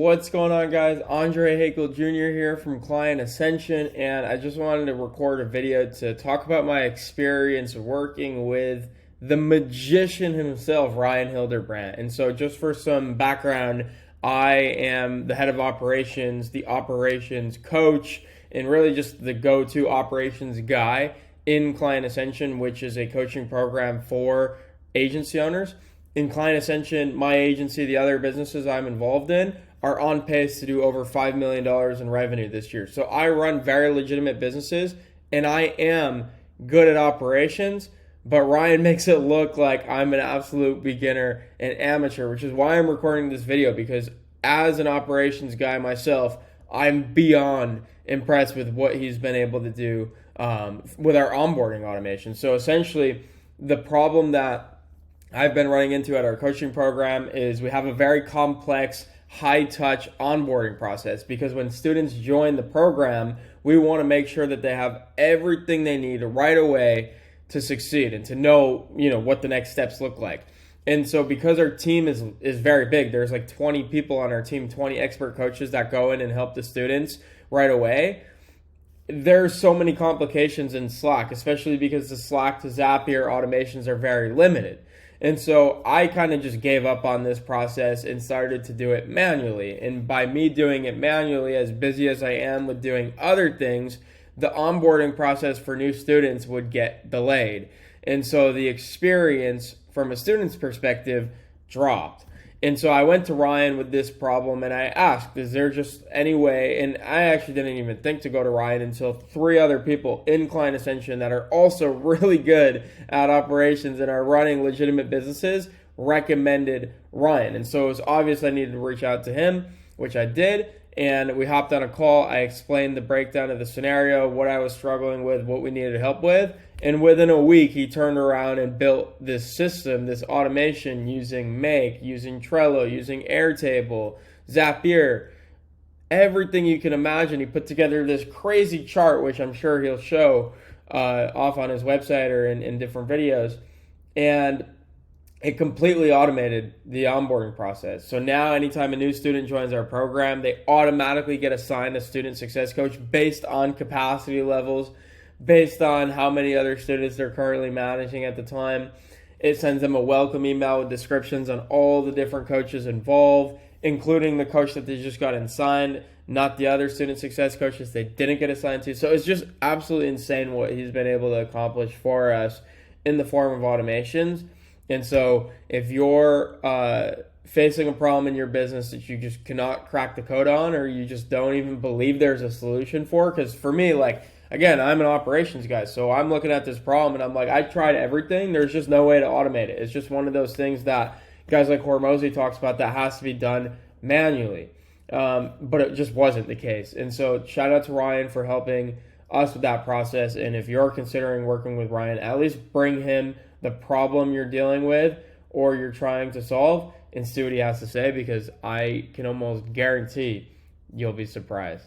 What's going on, guys? Andre Haykal Jr. here from ClientAscension, and I just wanted to record a video to talk about my experience working with the magician himself, Ryan Hildebrand. And so just for some background, I am the head of operations, the operations coach, and really just the go-to operations guy in ClientAscension, which is a coaching program for agency owners. In ClientAscension, my agency, the other businesses I'm involved in, are on pace to do over $5 million in revenue this year. So I run very legitimate businesses, and I am good at operations, but Ryan makes it look like I'm an absolute beginner and amateur, which is why I'm recording this video, because as an operations guy myself, I'm beyond impressed with what he's been able to do with our onboarding automation. So essentially, the problem that I've been running into at our coaching program is we have a very complex, high-touch onboarding process, because when students join the program, we want to make sure that they have everything they need right away to succeed and to know, what the next steps look like. And so because our team is very big, there's like 20 people on our team, 20 expert coaches that go in and help the students right away. There's so many complications in Slack, especially because the Slack to Zapier automations are very limited. And so I kind of just gave up on this process and started to do it manually. And by me doing it manually, as busy as I am with doing other things, the onboarding process for new students would get delayed. And so the experience from a student's perspective dropped. And so I went to Ryan with this problem and I asked, is there just any way? And I actually didn't even think to go to Ryan until 3 other people in ClientAscension that are also really good at operations and are running legitimate businesses recommended Ryan. And so it was obvious I needed to reach out to him, which I did. And we hopped on a call. I explained the breakdown of the scenario, what I was struggling with, what we needed help with. And within a week, he turned around and built this system, this automation using Make, using Trello, using Airtable, Zapier, everything you can imagine. He put together this crazy chart, which I'm sure he'll show off on his website or in different videos. And it completely automated the onboarding process. So now anytime a new student joins our program, they automatically get assigned a student success coach based on capacity levels, based on how many other students they're currently managing at the time. It sends them a welcome email with descriptions on all the different coaches involved, including the coach that they just got assigned, not the other student success coaches they didn't get assigned to. So it's just absolutely insane what he's been able to accomplish for us in the form of automations. And so if you're facing a problem in your business that you just cannot crack the code on, or you just don't even believe there's a solution for, because for me, again, I'm an operations guy, so I'm looking at this problem and I'm like, I tried everything. There's just no way to automate it. It's just one of those things that guys like Hormozy talks about that has to be done manually. But it just wasn't the case. And so shout out to Ryan for helping us with that process. And if you're considering working with Ryan, at least bring him the problem you're dealing with or you're trying to solve and see what he has to say, because I can almost guarantee you'll be surprised.